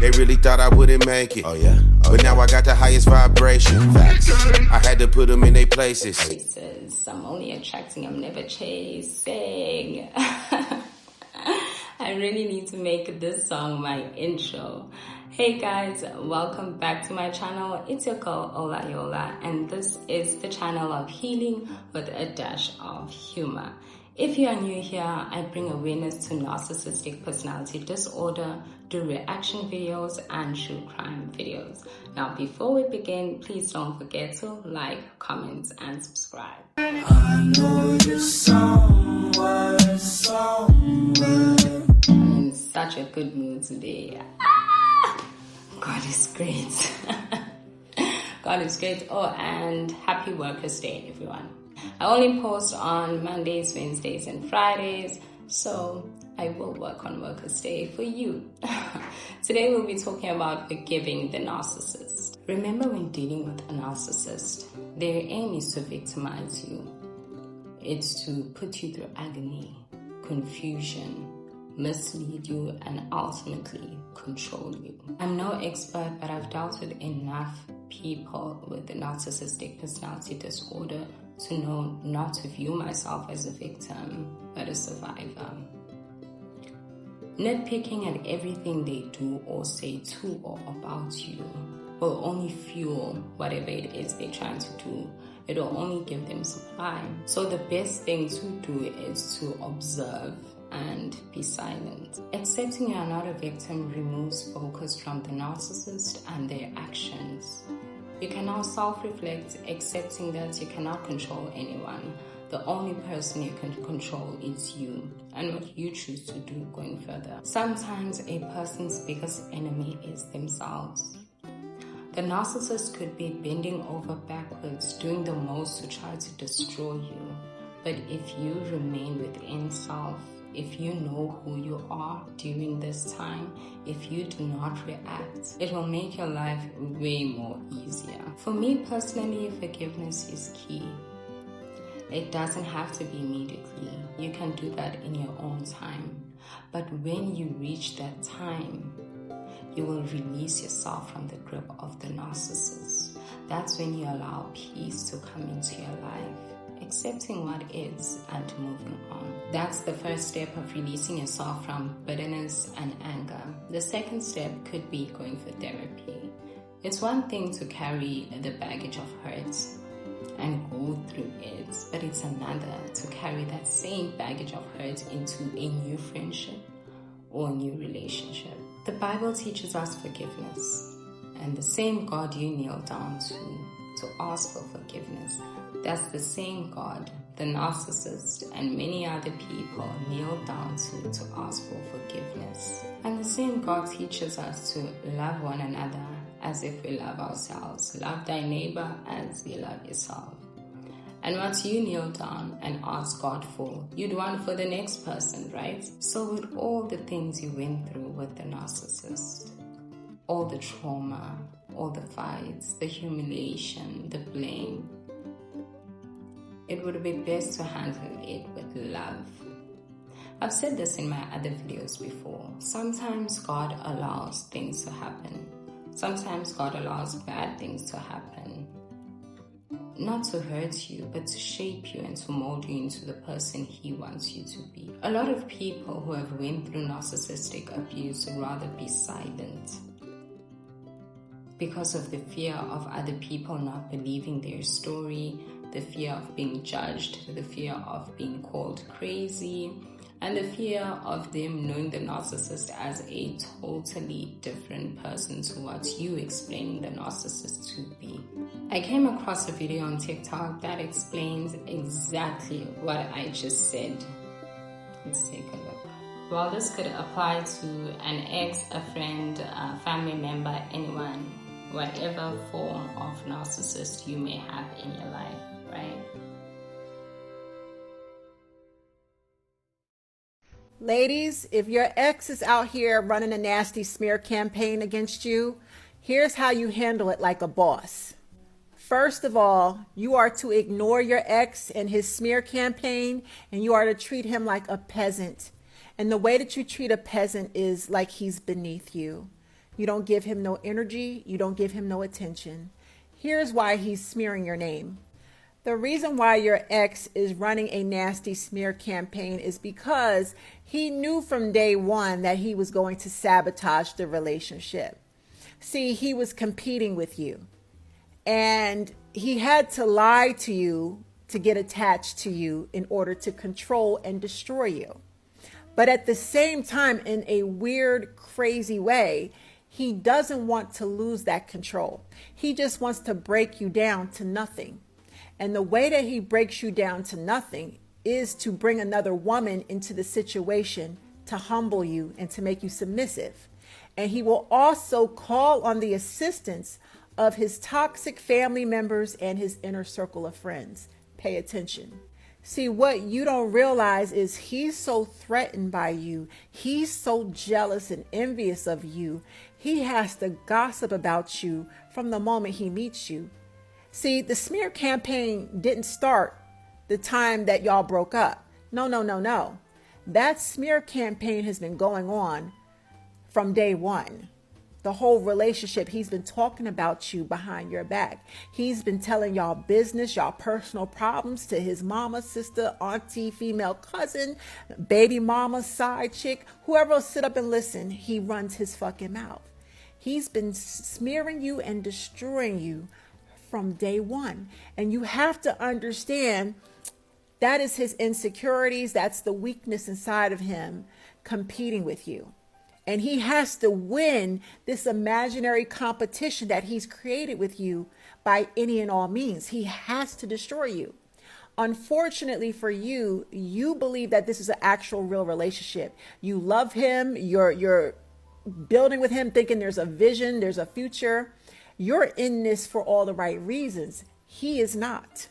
They really thought I wouldn't make it. Oh yeah. But now I got the highest vibration. Facts. I had to put them in their places. He says, I'm only attracting, I'm never chasing. I really need to make this song my intro. Hey guys, welcome back to my channel. It's your girl Ola Yola, and this is the channel of healing with a dash of humor. If you are new here, I bring awareness to narcissistic personality disorder, do reaction videos and true crime videos. Now before we begin, please don't forget to like, comment and subscribe. I know you're somewhere. I'm in such a good mood today. God is great. God is great. Oh, and happy Workers' Day, everyone. I only post on Mondays, Wednesdays, and Fridays, so I will work on Workers' Day for you. Today we'll be talking about forgiving the narcissist. Remember, when dealing with a narcissist, their aim is to victimize you. It's to put you through agony, confusion, mislead you, and ultimately control you. I'm no expert, but I've dealt with enough people with the narcissistic personality disorder to know not to view myself as a victim, but a survivor. Nitpicking at everything they do or say to or about you will only fuel whatever it is they're trying to do. It will only give them supply. So the best thing to do is to observe and be silent. Accepting you are not a victim removes focus from the narcissist and their actions. You can now self-reflect, accepting that you cannot control anyone. The only person you can control is you and what you choose to do going further. Sometimes a person's biggest enemy is themselves. The narcissist could be bending over backwards, doing the most to try to destroy you. But if you remain within self, if you know who you are during this time, if you do not react, it will make your life way more easier. For me personally, forgiveness is key. It doesn't have to be immediately. You can do that in your own time. But when you reach that time, you will release yourself from the grip of the narcissist. That's when you allow peace to come into your life, accepting what is and moving on. That's the first step of releasing yourself from bitterness and anger. The second step could be going for therapy. It's one thing to carry the baggage of hurt and go through it, but it's another to carry that same baggage of hurt into a new friendship or a new relationship. The Bible teaches us forgiveness, and the same God you kneel down to ask for forgiveness, that's the same God the narcissist and many other people kneel down to ask for forgiveness. And the same God teaches us to love one another as if we love ourselves. Love thy neighbor as you love yourself. And once you kneel down and ask God for, you'd want for the next person, right? So with all the things you went through with the narcissist, all the trauma, all the fights, the humiliation, the blame, it would be best to handle it with love. I've said this in my other videos before. Sometimes God allows things to happen. Sometimes God allows bad things to happen. Not to hurt you, but to shape you and to mold you into the person He wants you to be. A lot of people who have went through narcissistic abuse would rather be silent because of the fear of other people not believing their story, the fear of being judged, the fear of being called crazy, and the fear of them knowing the narcissist as a totally different person to what you explain the narcissist to be. I came across a video on TikTok that explains exactly what I just said. Let's take a look. Well, this could apply to an ex, a friend, a family member, anyone, whatever form of narcissist you may have in your life, right? Ladies, if your ex is out here running a nasty smear campaign against you, here's how you handle it like a boss. First of all, you are to ignore your ex and his smear campaign, and you are to treat him like a peasant. And the way that you treat a peasant is like he's beneath you. You don't give him no energy. You don't give him no attention. Here's why he's smearing your name. The reason why your ex is running a nasty smear campaign is because he knew from day one that he was going to sabotage the relationship. See, he was competing with you, and he had to lie to you to get attached to you in order to control and destroy you. But at the same time, in a weird, crazy way, he doesn't want to lose that control. He just wants to break you down to nothing. And the way that he breaks you down to nothing is to bring another woman into the situation to humble you and to make you submissive. And he will also call on the assistance of his toxic family members and his inner circle of friends. Pay attention. See, what you don't realize is he's so threatened by you. He's so jealous and envious of you. He has to gossip about you from the moment he meets you. See, the smear campaign didn't start the time that y'all broke up. No. That smear campaign has been going on from day one. The whole relationship, he's been talking about you behind your back. He's been telling y'all business, y'all personal problems to his mama, sister, auntie, female cousin, baby mama, side chick, whoever will sit up and listen. He runs his fucking mouth. He's been smearing you and destroying you from day one. And you have to understand that is his insecurities. That's the weakness inside of him competing with you. And he has to win this imaginary competition that he's created with you by any and all means. He has to destroy you. Unfortunately for you, you believe that this is an actual real relationship. You love him. You're building with him, thinking there's a vision, there's a future. You're in this for all the right reasons. He is not.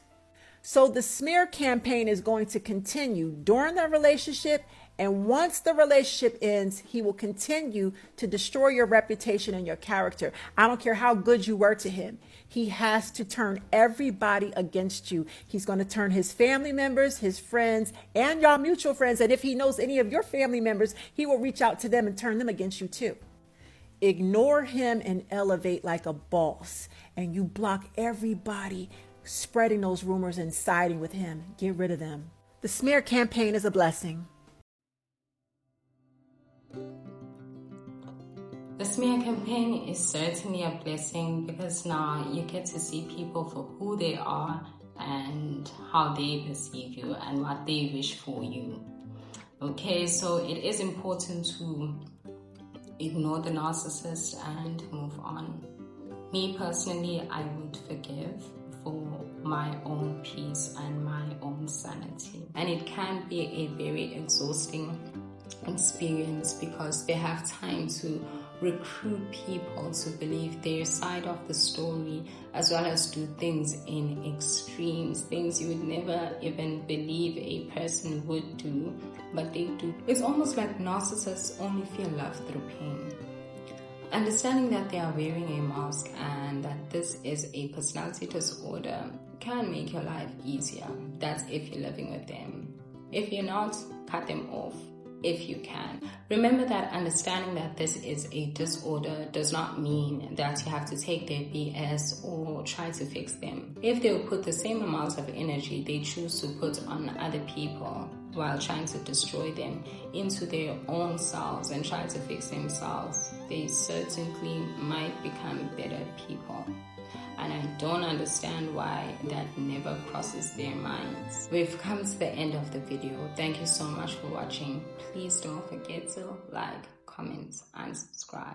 So the smear campaign is going to continue during the relationship. And once the relationship ends, he will continue to destroy your reputation and your character. I don't care how good you were to him. He has to turn everybody against you. He's going to turn his family members, his friends, and your mutual friends. And if he knows any of your family members, he will reach out to them and turn them against you too. Ignore him and elevate like a boss. And you block everybody spreading those rumors and siding with him. Get rid of them. The smear campaign is a blessing. The smear campaign is certainly a blessing because now you get to see people for who they are and how they perceive you and what they wish for you. Okay, so it is important to ignore the narcissist and move on. Me personally, I would forgive for my own peace and my own sanity. And it can be a very exhausting experience because they have time to recruit people to believe their side of the story, as well as do things in extremes, things you would never even believe a person would do, but they do. It's almost like narcissists only feel love through pain. Understanding that they are wearing a mask and that this is a personality disorder can make your life easier. That's if you're living with them. If you're not, cut them off if you can. Remember that understanding that this is a disorder does not mean that you have to take their BS or try to fix them. If they will put the same amount of energy they choose to put on other people while trying to destroy them into their own selves and try to fix themselves, they certainly might become better people. And I don't understand why that never crosses their minds. We've come to the end of the video. Thank you so much for watching. Please don't forget to like, comment, and subscribe.